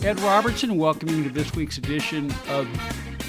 Ed Robertson welcoming you to this week's edition of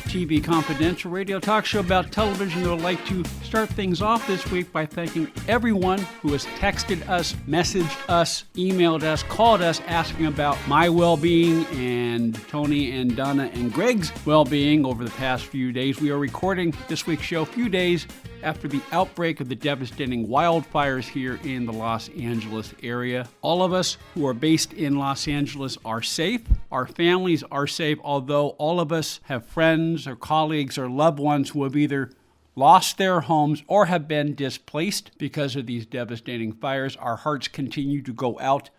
TV Confidential, radio talk show about television. I would like to start things off this week by thanking everyone who has texted us, messaged us, emailed us, called us, asking about my well-being and Tony and Donna and Greg's well-being over the past few days. We are recording this week's show a few days after the outbreak of the devastating wildfires here in the Los Angeles area. All of us who are based in Los Angeles are safe. Our families are safe, although all of us have friends or colleagues or loved ones who have either lost their homes or have been displaced because of these devastating fires. Our hearts continue to go out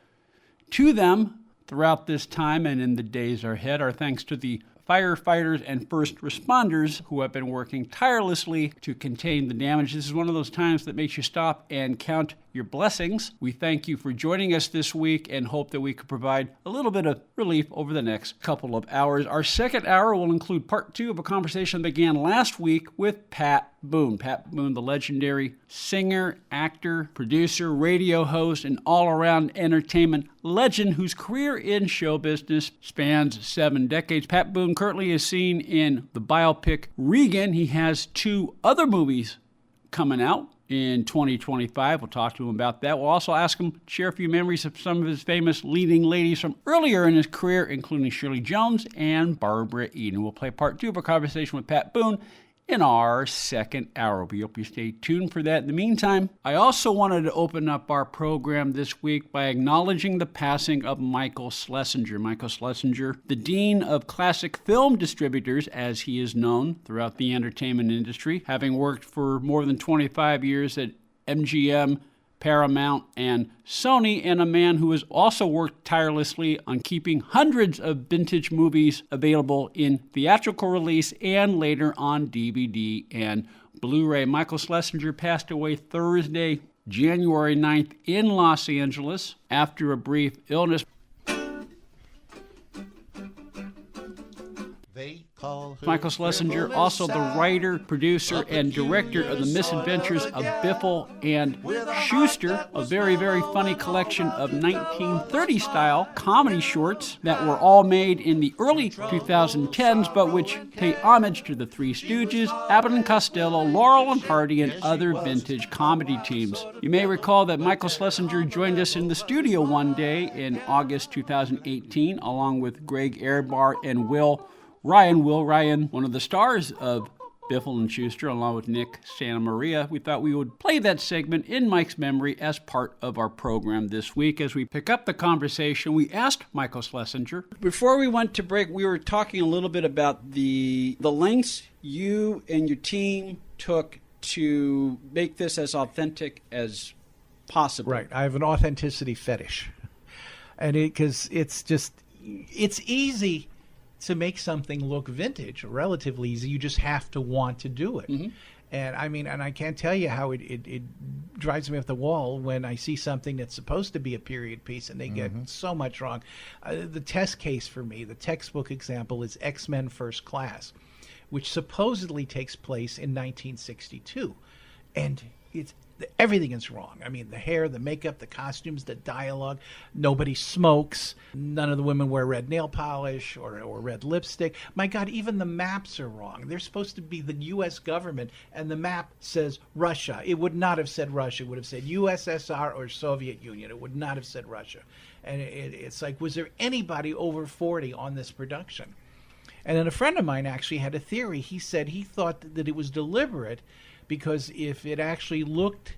to them throughout this time and in the days ahead. Our thanks to the firefighters and first responders who have been working tirelessly to contain the damage. This is one of those times that makes you stop and count your blessings. We thank you for joining us this week and hope that we could provide a little bit of relief over the next couple of hours. Our second hour will include part two of a conversation that began last week with Pat Boone. Pat Boone, the legendary singer, actor, producer, radio host, and all-around entertainment legend whose career in show business spans 7 decades. Pat Boone currently is seen in the biopic Regan. He has 2 other movies coming out in 2025. We'll talk to him about that. We'll also ask him to share a few memories of some of his famous leading ladies from earlier in his career, including Shirley Jones and Barbara Eden. We'll play part 2 of a conversation with Pat Boone in our second hour. We hope you stay tuned for that. In the meantime, I also wanted to open up our program this week by acknowledging the passing of Michael Schlesinger. Michael Schlesinger, the Dean of Classic Film Distributors, as he is known throughout the entertainment industry, having worked for more than 25 years at MGM, Paramount, and Sony, and a man who has also worked tirelessly on keeping hundreds of vintage movies available in theatrical release and later on DVD and Blu-ray. Michael Schlesinger passed away Thursday, January 9th in Los Angeles after a brief illness. Michael Schlesinger, also the writer, producer, and director of the Misadventures of Biffle and Shooster, a very, very funny collection of 1930s-style comedy shorts that were all made in the early 2010s, but which pay homage to the Three Stooges, Abbott and Costello, Laurel and Hardy, and other vintage comedy teams. You may recall that Michael Schlesinger joined us in the studio one day in August 2018, along with Greg Ehrbar and Will Ryan, one of the stars of Biffle and Shooster, along with Nick Santa Maria. We thought we would play that segment in Mike's memory as part of our program this week. As we pick up the conversation, we asked Michael Schlesinger. Before we went to break, we were talking a little bit about the lengths you and your team took to make this as authentic as possible. Right. I have an authenticity fetish. And because it's easy to make something look vintage, relatively easy. You just have to want to do it. Mm-hmm. And I can't tell you how it drives me up the wall when I see something that's supposed to be a period piece and they get so much wrong. The test case for me, the textbook example, is X-Men First Class, which supposedly takes place in 1962. And everything is wrong. I mean, the hair, the makeup, the costumes, the dialogue. Nobody smokes. None of the women wear red nail polish or red lipstick. My God, even the maps are wrong. They're supposed to be the U.S. government, and the map says Russia. It would not have said Russia. It would have said USSR or Soviet Union. It would not have said Russia. And it's like, was there anybody over 40 on this production? And then a friend of mine actually had a theory. He said he thought that it was deliberate, because if it actually looked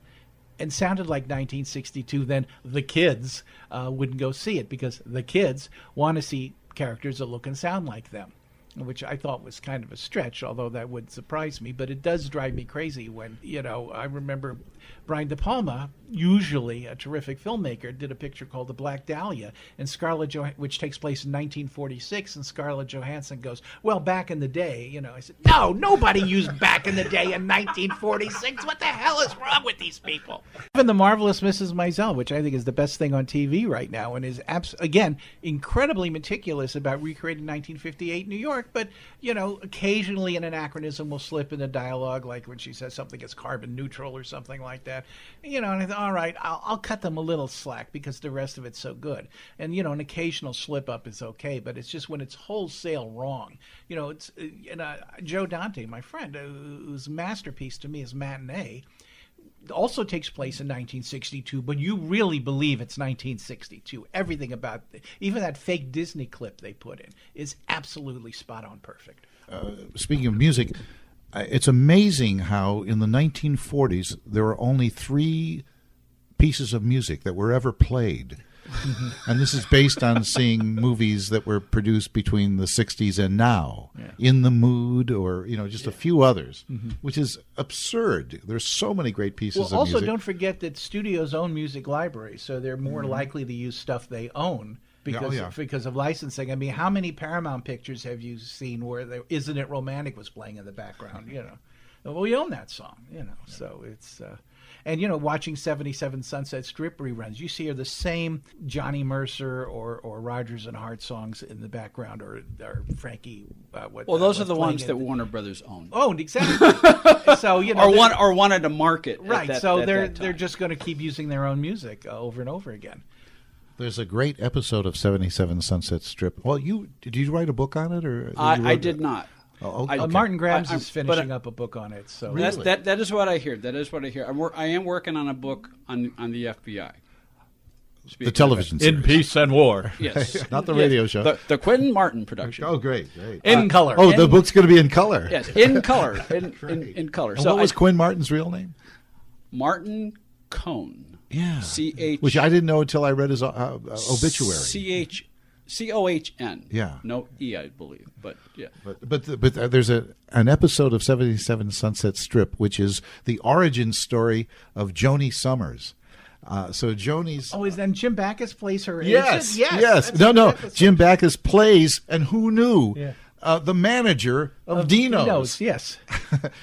and sounded like 1962, then the kids wouldn't go see it, because the kids want to see characters that look and sound like them, which I thought was kind of a stretch, although that would surprise me. But it does drive me crazy when, I remember Brian De Palma, usually a terrific filmmaker, did a picture called The Black Dahlia, and which takes place in 1946, and Scarlett Johansson goes, well, back in the day, I said, no, nobody used back in the day in 1946. What the hell is wrong with these people? Even The Marvelous Mrs. Maisel, which I think is the best thing on TV right now, and is, again, incredibly meticulous about recreating 1958 New York. work. But, occasionally an anachronism will slip in the dialogue, like when she says something is carbon neutral or something like that. And I thought, all right, I'll cut them a little slack because the rest of it's so good. And, an occasional slip up is okay, but it's just when it's wholesale wrong. It's Joe Dante, my friend, whose masterpiece to me is Matinee, also takes place in 1962, but you really believe it's 1962. Everything about it, even that fake Disney clip they put in, is absolutely spot on perfect. Speaking of music, it's amazing how in the 1940s there were only 3 pieces of music that were ever played. And this is based on seeing movies that were produced between the 60s and now. Yeah. In the Mood, or just a few others, which is absurd. There's so many great pieces of music. Also, don't forget that studios own music libraries, so they're more likely to use stuff they own because of licensing. I mean, how many Paramount pictures have you seen where Isn't It Romantic was playing in the background? Well, we own that song. So it's. And, watching 77 Sunset Strip reruns, you see the same Johnny Mercer or Rodgers and Hart songs in the background, or Frankie. Those are the ones that Warner Brothers owned, exactly. So or wanted to market, right? They're just going to keep using their own music over and over again. There's a great episode of 77 Sunset Strip. Well, did you write a book on it, or I did not. Oh, okay. Martin Grams is finishing up a book on it. So really? That is what I hear. That is what I hear. I am working on a book on the FBI. The television series. In Peace and War. Yes. Not the radio show. The Quentin Martin production. Oh, great. In color. Oh, the book's going to be in color. Yes, in color. In color. And what was Quinn Martin's real name? Martin Cohn. Yeah. C-H. Which I didn't know until I read his obituary. C-O-H-N. Yeah. No E, I believe. But, yeah. But there's an episode of 77 Sunset Strip, which is the origin story of Joni Summers. So Joni's... Oh, is then Jim Backus plays her Yes. agent? Yes. No. Jim Backus plays, and who knew... Yeah. The manager of Dino's. Yes.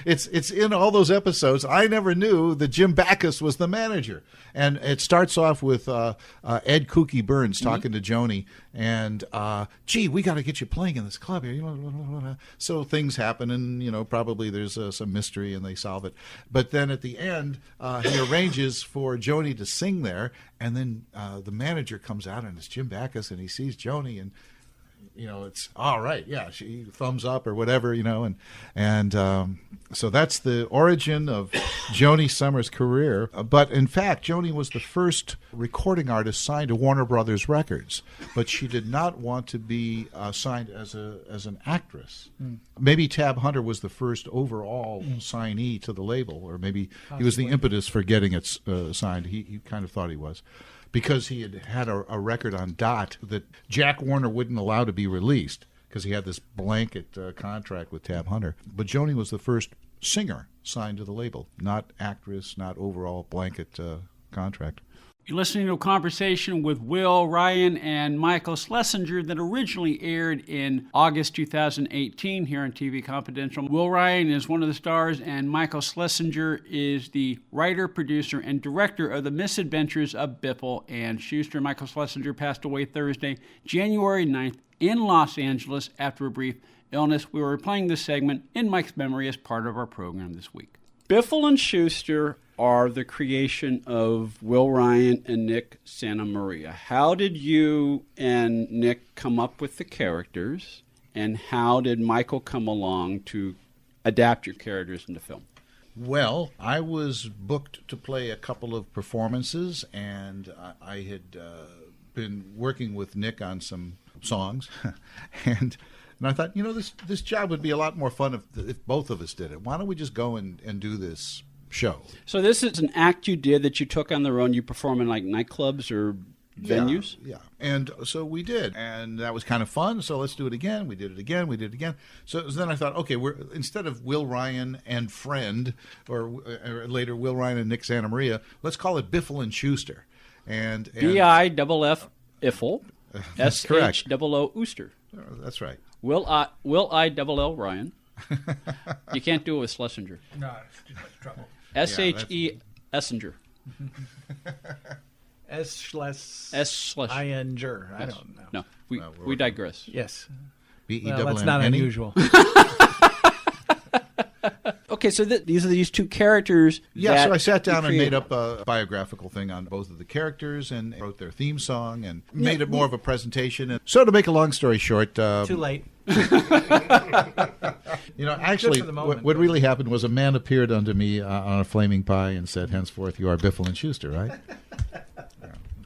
It's in all those episodes. I never knew that Jim Backus was the manager. And it starts off with Ed Kooky Burns talking to Joni, and, gee, we got to get you playing in this club here. So things happen, and, probably there's some mystery, and they solve it. But then at the end, he arranges for Joni to sing there, and then the manager comes out, and it's Jim Backus, and he sees Joni, and it's all right. Yeah, she thumbs up or whatever, and so that's the origin of Joni Summers' career. But in fact, Joni was the first recording artist signed to Warner Brothers Records, but she did not want to be signed as an actress. Maybe Tab Hunter was the first overall signee to the label, or maybe he was the impetus for getting it signed. He kind of thought he was. Because he had a record on Dot that Jack Warner wouldn't allow to be released because he had this blanket contract with Tab Hunter. But Joni was the first singer signed to the label, not actress, not overall blanket contract. You're listening to a conversation with Will Ryan and Michael Schlesinger that originally aired in August 2018 here on TV Confidential. Will Ryan is one of the stars, and Michael Schlesinger is the writer, producer, and director of the Misadventures of Biffle and Shooster. Michael Schlesinger passed away Thursday, January 9th in Los Angeles after a brief illness. We were replaying this segment in Mike's memory as part of our program this week. Biffle and Shooster are the creation of Will Ryan and Nick Santa Maria. How did you and Nick come up with the characters, and how did Michael come along to adapt your characters into film? Well, I was booked to play a couple of performances, and I had been working with Nick on some songs, and I thought, this job would be a lot more fun if both of us did it. Why don't we just go and do this show? So this is an act you did that you took on the road. You perform in like nightclubs or venues? Yeah. And so we did, and that was kind of fun. So let's do it again. We did it again. So then I thought, okay, instead of Will Ryan and Friend, or later Will Ryan and Nick Santa Maria, let's call it Biffle and Shooster. And B-I-F-F Iffle, S-H-O-O Ooster. That's right. Will I-double-L Ryan. You can't do it with Schlesinger. No, it's too much trouble. S-H-E Essinger. S/I-N-Ger. I don't know. No, we digress. Yes. B-E-double-N. Well, that's not unusual. Okay, so these are these two characters. Yeah, so I sat down and made up a biographical thing on both of the characters and wrote their theme song and made it more of a presentation. And so to make a long story short... Too late. Actually, what really happened was a man appeared unto me on a flaming pie and said, henceforth you are Biffle and Shooster, right?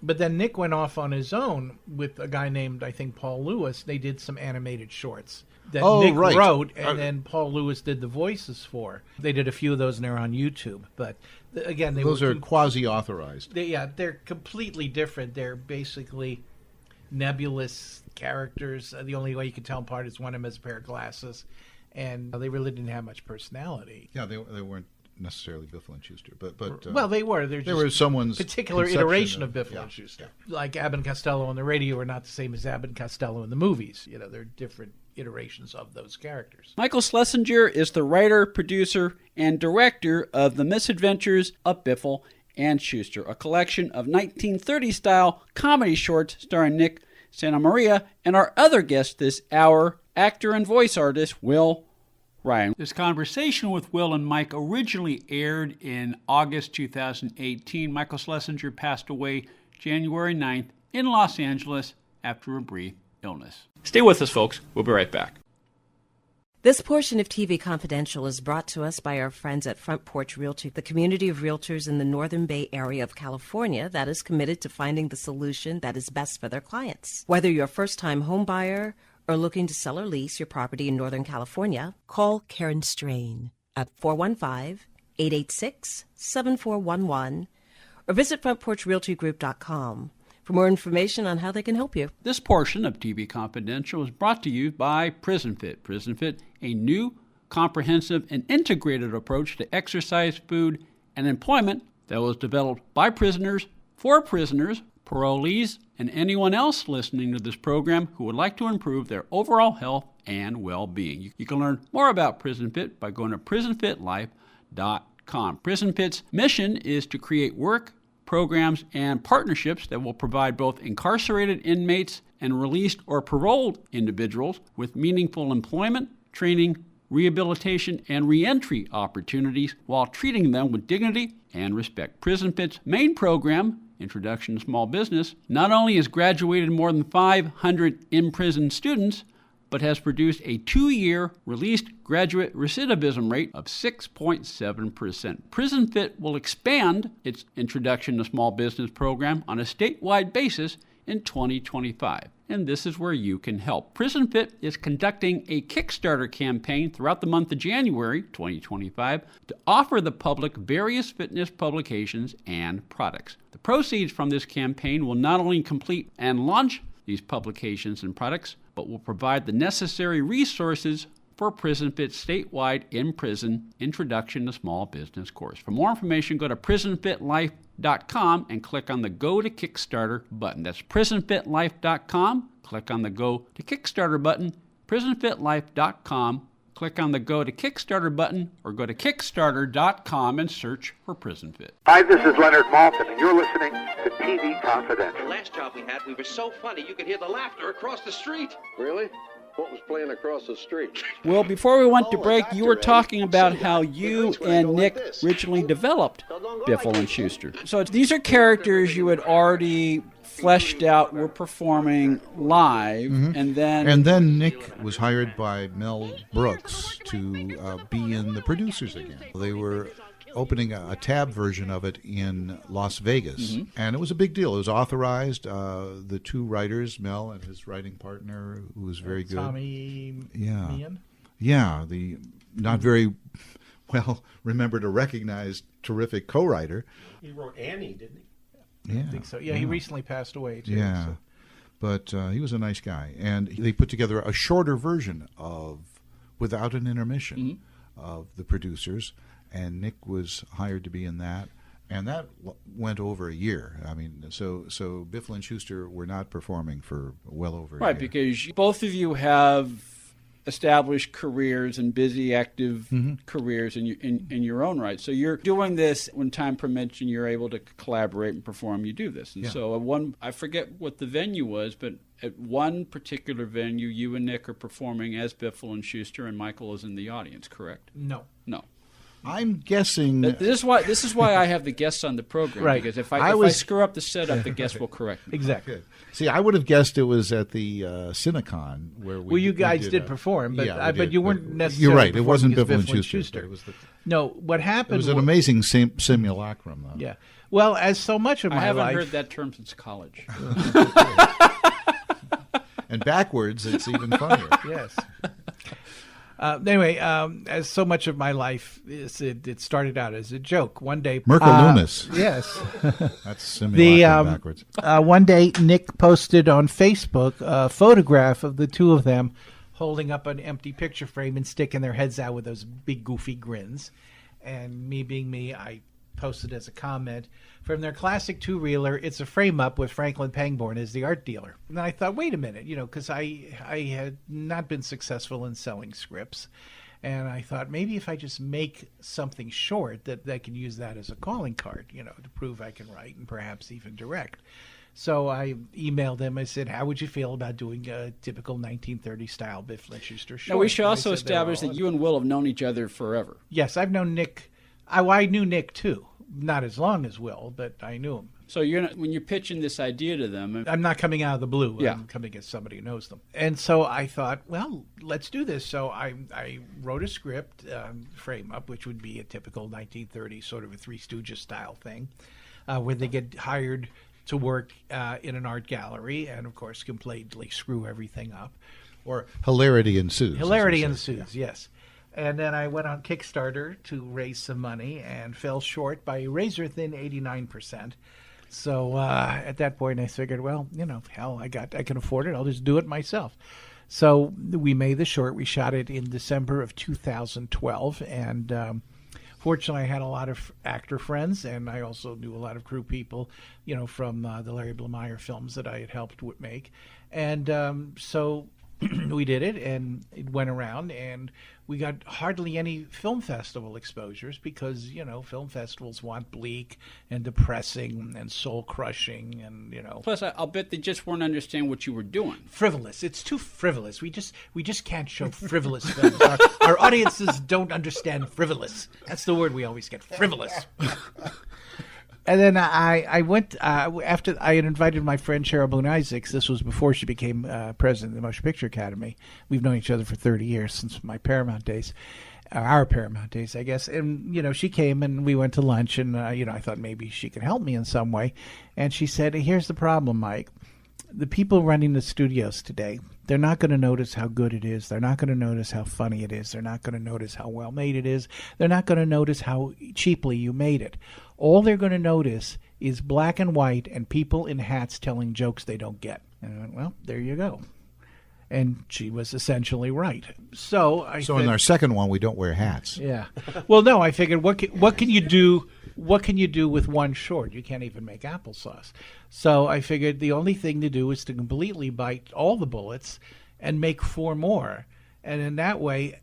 But then Nick went off on his own with a guy named, I think, Paul Lewis. They did some animated shorts that Nick wrote, and then Paul Lewis did the voices for. They did a few of those, and they're on YouTube. But again, those are quasi-authorized. They're completely different. They're basically nebulous characters. The only way you can tell them apart is one of them has a pair of glasses, and they really didn't have much personality. Yeah, they weren't necessarily Biffle and Shooster, but well, they were. They were someone's particular iteration of Biffle and Shooster. Yeah. Like Abbott and Costello on the radio are not the same as Abbott and Costello in the movies. They're different iterations of those characters. Michael Schlesinger is the writer, producer, and director of The Misadventures of Biffle and Shooster, a collection of 1930s-style comedy shorts starring Nick Santa Maria and our other guest this hour, actor and voice artist Will Ryan. This conversation with Will and Mike originally aired in August 2018. Michael Schlesinger passed away January 9th in Los Angeles after a brief illness. Stay with us, folks. We'll be right back. This portion of TV Confidential is brought to us by our friends at Front Porch Realty, the community of realtors in the Northern Bay area of California that is committed to finding the solution that is best for their clients. Whether you're a first-time home buyer or looking to sell or lease your property in Northern California, call Karen Strain at 415-886-7411 or visit frontporchrealtygroup.com for more information on how they can help you. This portion of TV Confidential is brought to you by PrisonFit. PrisonFit, a new, comprehensive, and integrated approach to exercise, food, and employment that was developed by prisoners, for prisoners, parolees, and anyone else listening to this program who would like to improve their overall health and well-being. You can learn more about PrisonFit by going to prisonfitlife.com. PrisonFit's mission is to create work, programs, and partnerships that will provide both incarcerated inmates and released or paroled individuals with meaningful employment, training, rehabilitation, and reentry opportunities while treating them with dignity and respect. PrisonFit's main program, Introduction to Small Business, not only has graduated more than 500 imprisoned students, but has produced a 2-year released graduate recidivism rate of 6.7%. PrisonFit will expand its Introduction to Small Business program on a statewide basis in 2025, and this is where you can help. PrisonFit is conducting a Kickstarter campaign throughout the month of January 2025 to offer the public various fitness publications and products. The proceeds from this campaign will not only complete and launch these publications and products, but will provide the necessary resources for PrisonFit's statewide in-prison Introduction to Small Business course. For more information, go to prisonfitlife.com and click on the Go to Kickstarter button. That's prisonfitlife.com. Click on the Go to Kickstarter button. prisonfitlife.com. Click on the Go to Kickstarter button or go to Kickstarter.com and search for PrisonFit. Hi, this is Leonard Maltin, and you're listening to TV Confidential. The last job we had, we were so funny you could hear the laughter across the street. Really? What was playing across the street? Well, before we went to break, you were talking about how you and Nick originally developed Biffle and Shooster. So these are characters you had already fleshed out, were performing live, and then Nick was hired by Mel Brooks to be in the producers again. They were opening a tab version of it in Las Vegas, and it was a big deal. It was authorized. The two writers, Mel and his writing partner, who was very good, Tommy Meehan? Yeah, the not very well remembered or recognized terrific co-writer. He wrote Annie, didn't he? Yeah, I think so. Yeah, he recently passed away, too. Yeah, so. But he was a nice guy. And they put together a shorter version of Without an Intermission of the producers, and Nick was hired to be in that. And that went over a year. I mean, so Biffle and Shooster were not performing for well over a year. Right, because both of you have established careers and busy, active careers in your own right. So you're doing this when time permits and you're able to collaborate and perform. You do this, and so I forget what the venue was, but at one particular venue, you and Nick are performing as Biffle and Shooster, and Michael is in the audience. Correct? No. I'm guessing. This is why I have the guests on the program, Right. because if I screw up the setup, the guests will correct me. Exactly. Good. See, I would have guessed it was at the Cinecon where we. Well, you guys did perform, but you weren't necessarily. You're right. It wasn't performing Biffle as and Shooster. It was No, what happened? It was an amazing simulacrum, though. Yeah. Well, as so much of my life, I haven't heard that term since college. And backwards, it's even funnier. Yes. Anyway, as so much of my life, it started out as a joke. One day, Merkel Loomis. Yes. That's simulacrum backwards. One day, Nick posted on Facebook a photograph of the two of them holding up an empty picture frame and sticking their heads out with those big goofy grins. And me being me, I posted as a comment, from their classic two-reeler, it's a frame-up with Franklin Pangborn as the art dealer. And then I thought, wait a minute, because I had not been successful in selling scripts. And I thought, maybe if I just make something short, that I can use that as a calling card, to prove I can write and perhaps even direct. So I emailed him. I said, how would you feel about doing a typical 1930s-style Biffle and Shooster short? Now, we should also establish that you and Will have known each other forever. Yes, I've known Nick. I knew Nick, too. Not as long as Will, but I knew him. So when you're pitching this idea to them... I'm not coming out of the blue. Yeah. I'm coming as somebody who knows them. And so I thought, well, let's do this. So I wrote a script, frame up, which would be a typical 1930s sort of a Three Stooges style thing, where they get hired to work in an art gallery and, of course, completely screw everything up. Or hilarity ensues. Hilarity ensues, yes. And then I went on Kickstarter to raise some money and fell short by a razor-thin 89%. So at that point, I figured, well, hell, I can afford it. I'll just do it myself. So we made the short. We shot it in December of 2012. And fortunately, I had a lot of actor friends, and I also knew a lot of crew people, from the Larry Blameyer films that I had helped make. And so we did it, and it went around, and we got hardly any film festival exposures because, film festivals want bleak and depressing and soul-crushing and, Plus, I'll bet they just won't understand what you were doing. Frivolous. It's too frivolous. We just can't show frivolous films. Our audiences don't understand frivolous. That's the word we always get, frivolous. And then I went, after I had invited my friend Cheryl Boone Isaacs. This was before she became president of the Motion Picture Academy. We've known each other for 30 years, since my Paramount days, our Paramount days, I guess. And, she came and we went to lunch, and, I thought maybe she could help me in some way. And she said, here's the problem, Mike. The people running the studios today, they're not going to notice how good it is. They're not going to notice how funny it is. They're not going to notice how well made it is. They're not going to notice how cheaply you made it. All they're going to notice is black and white and people in hats telling jokes they don't get. And I went, well, there you go. And she was essentially right. So in our second one, we don't wear hats. Yeah. Well, no, I figured, what can you do? What can you do with one short? You can't even make applesauce. So I figured the only thing to do is to completely bite all the bullets and make 4 more. And in that way,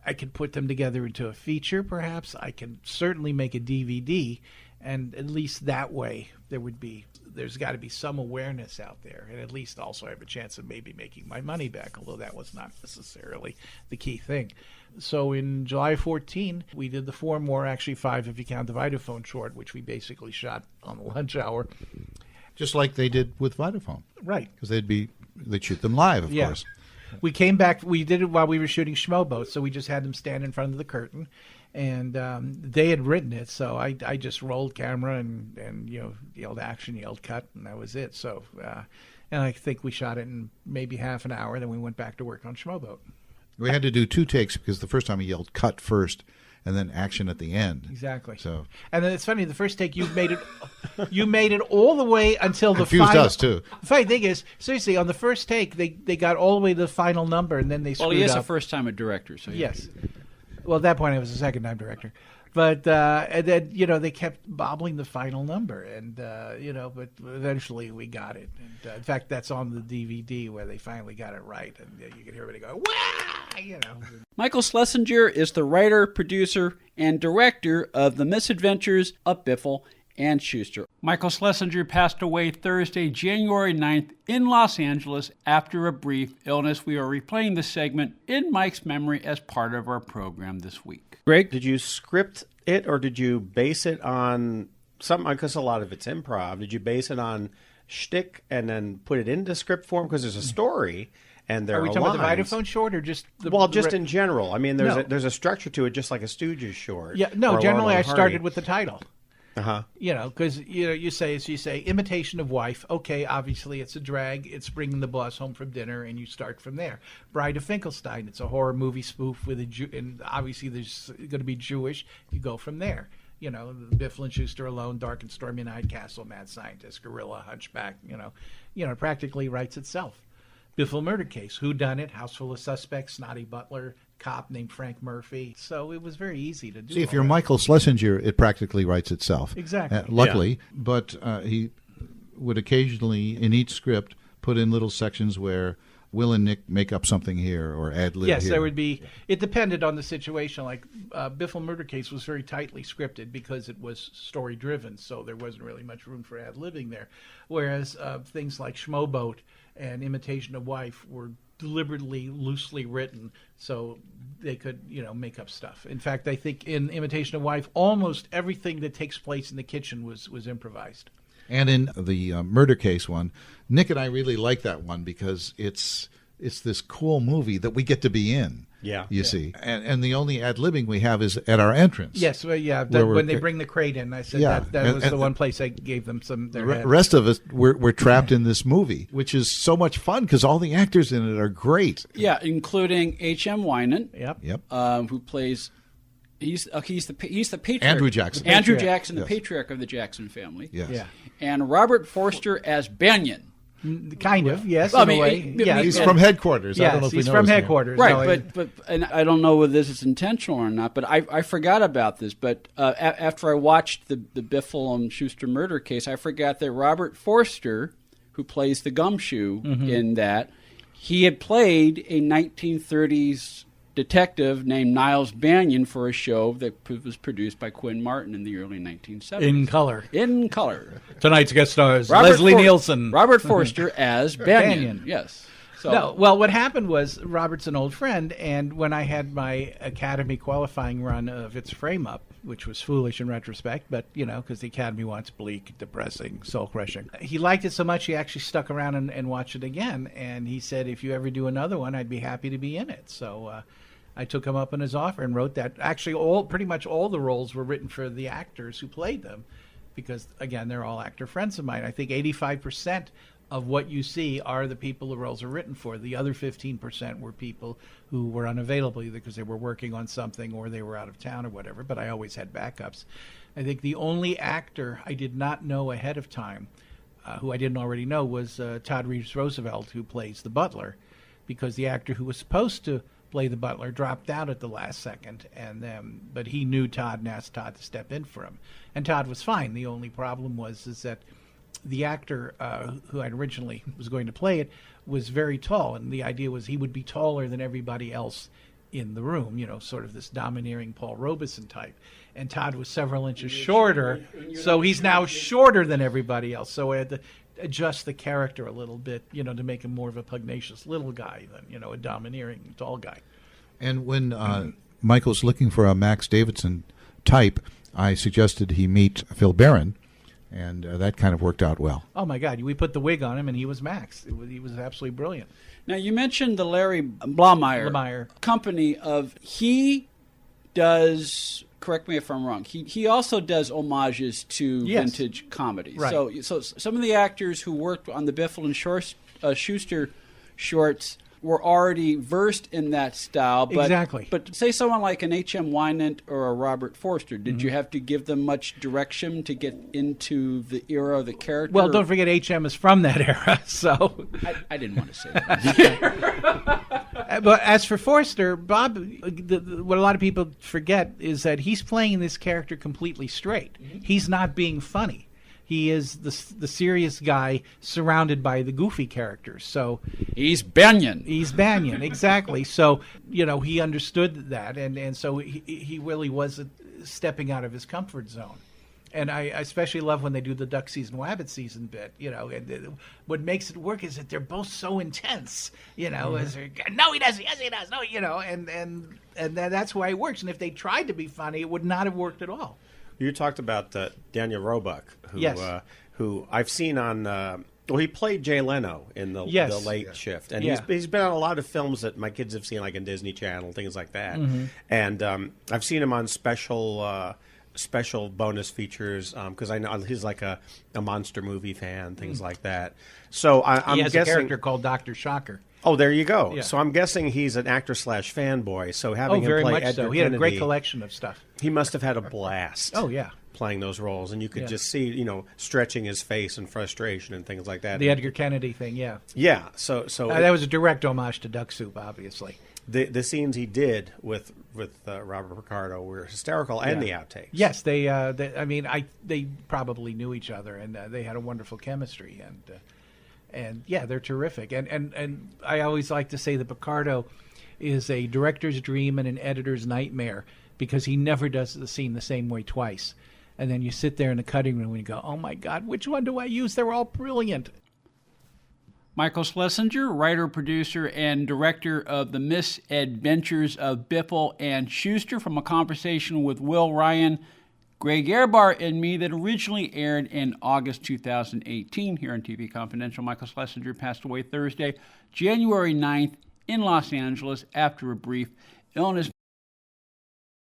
I could put them together into a feature, perhaps. I can certainly make a DVD, and at least that way there's got to be some awareness out there, and at least also I have a chance of maybe making my money back, although that was not necessarily the key thing. So in July 14, we did the 4 more, actually 5 if you count the Vitaphone short, which we basically shot on the lunch hour. Just like they did with Vitaphone. Right. Because they'd shoot them live, of course. We came back. We did it while we were shooting Schmoboat, so we just had them stand in front of the curtain, and they had written it. So I just rolled camera and yelled action, yelled cut, and that was it. So and I think we shot it in maybe half an hour. Then we went back to work on Schmoboat. We had to do 2 takes because the first time he yelled cut first, and then action at the end. Exactly. So, and then it's funny. The first take, you made it all the way until the confused final. Us too. The funny thing is, seriously, on the first take, they got all the way to the final number, and then they screwed up. Well, he is a first-time director, so yes. Well, at that point, I was a second-time director, but and then they kept bobbling the final number, and but eventually we got it. And in fact, that's on the DVD where they finally got it right, and you can hear everybody go, "Wow!" Michael Schlesinger is the writer, producer, and director of The Misadventures of Biffle and Shooster. Michael Schlesinger passed away Thursday, January 9th in Los Angeles after a brief illness. We are replaying the segment in Mike's memory as part of our program this week. Greg, did you script it or did you base it on something? Because a lot of it's improv. Did you base it on shtick and then put it into script form? Because there's a story and there are we talking lines. about the Vitaphone short or just just in general? I mean, there's a structure to it, just like a Stooges short. Yeah, no. or Generally, Laurel I and Hardy. started with the title. Uh-huh. Because you say imitation of wife. Okay, obviously it's a drag. It's bringing the boss home from dinner, and you start from there. Bride of Finkelstein. It's a horror movie spoof with a Jew, and obviously there's going to be Jewish. You go from there. Biffle and Shooster Alone, Dark and Stormy Night, Castle, Mad Scientist, Gorilla, Hunchback. Practically writes itself. Biffle murder case. Who done it? House full of suspects. Snotty butler. Cop named Frank Murphy. So it was very easy to do. See, if you're Michael Schlesinger, it practically writes itself. Exactly. Luckily, but he would occasionally, in each script, put in little sections where Will and Nick make up something here or ad lib Yes, here. there would be. It depended on the situation. Like Biffle murder case was very tightly scripted because it was story driven, so there wasn't really much room for ad libbing there. Whereas things like Schmoboat and Imitation of Wife were deliberately loosely written so they could make up stuff. In fact, I think in Imitation of Wife almost everything that takes place in the kitchen was improvised. And in the murder case one, Nick and I really like that one because it's this cool movie that we get to be in. Yeah. You see. And the only ad-libbing we have is at our entrance. Yes, well, yeah. when they bring the crate in, I said that was the one place I gave them some. The rest of us, we're trapped in this movie, which is so much fun because all the actors in it are great. Yeah, including H.M. Wynant. Yep. Who plays. He's the patriarch. Andrew Jackson. Andrew Jackson, the Yes. patriarch of the Jackson family. Yes. Yeah. And Robert Forster as Banyan. Kind of, yes, Well, in a way. He's from headquarters. I don't know if he's we know from his name. headquarters. Right, No, but and I don't know whether this is intentional or not, but I forgot about this. But after I watched the Biffle and Shooster murder case, I forgot that Robert Forster, who plays the gumshoe in that, he had played a 1930s detective named Niles Banyan for a show that was produced by Quinn Martin in the early 1970s. in color. In color. Tonight's guest stars Robert Leslie Nielsen. Robert Forster as Banyan. Banyan. Yes. So, No, well, what happened was Robert's an old friend, and when I had my Academy qualifying run of its frame-up, which was foolish in retrospect, but, because the Academy wants bleak, depressing, soul-crushing. He liked it so much he actually stuck around and watched it again, and he said, if you ever do another one, I'd be happy to be in it. So I took him up on his offer and wrote that. Actually, pretty much all the roles were written for the actors who played them because, again, they're all actor friends of mine. I think 85% of what you see are the people the roles are written for. The other 15% were people who were unavailable either because they were working on something or they were out of town or whatever, but I always had backups. I think the only actor I did not know ahead of time, who I didn't already know, was Todd Reeves Roosevelt, who plays the butler, because the actor who was supposed to play the butler dropped out at the last second, but he knew Todd and asked Todd to step in for him. And Todd was fine. The only problem was that the actor who I originally was going to play it was very tall, and the idea was he would be taller than everybody else in the room, sort of this domineering Paul Robeson type. And Todd was several inches shorter, so he's now shorter than everybody else. So I had to adjust the character a little bit, to make him more of a pugnacious little guy than, a domineering tall guy. And when Michael's looking for a Max Davidson type, I suggested he meet Phil Barron, and that kind of worked out well. Oh, my God. We put the wig on him, and he was Max. He was absolutely brilliant. now, you mentioned the Larry Blomeyer company of he does. Correct me if I'm wrong. He also does homages to vintage comedies. Right. So some of the actors who worked on the Biffle and Shooster shorts were already versed in that style. But, exactly. But say someone like an H.M. Wynant or a Robert Forster, did you have to give them much direction to get into the era of the character? Well, don't forget H.M. is from that era, so... I didn't want to say that. But as for Forster, Bob, what a lot of people forget is that he's playing this character completely straight. He's not being funny. he is the serious guy surrounded by the goofy characters. So He's Banyan. he's Banyan, exactly. So, he understood that, and so he really was stepping out of his comfort zone. And I especially love when they do the duck season, wabbit season bit. And what makes it work is that they're both so intense. No, he doesn't. Yes, he does. No, and that's why it works. And if they tried to be funny, it would not have worked at all. You talked about Daniel Roebuck, who Yes. Who I've seen on. He played Jay Leno in the Late Shift, and he's been on a lot of films that my kids have seen, like in Disney Channel, things like that. And I've seen him on special bonus features because I know he's like a monster movie fan, things like that. So I'm he has guessing a character called Dr. Shocker. Oh, there you go. Yeah. So I'm guessing he's an actor / fanboy. So having him very play much Edgar so. He had a great Kennedy, collection of stuff. he must have had a blast. Oh, yeah. Playing those roles, and you could just see, stretching his face and frustration and things like that. The Edgar Kennedy thing, yeah. Yeah. So that was a direct homage to Duck Soup, obviously. the scenes he did with Robert Picardo were hysterical, and the outtakes. Yes, they probably knew each other, and they had a wonderful chemistry, and they're terrific. And I always like to say that Picardo is a director's dream and an editor's nightmare because he never does the scene the same way twice. And then you sit there in the cutting room and you go, oh my God, which one do I use? They're all brilliant. Michael Schlesinger, writer, producer, and director of the Misadventures of Biffle and Shooster, from a conversation with Will Ryan, Greg Ehrbar, and me that originally aired in August 2018 here on TV Confidential. Michael Schlesinger passed away Thursday, January 9th in Los Angeles after a brief illness.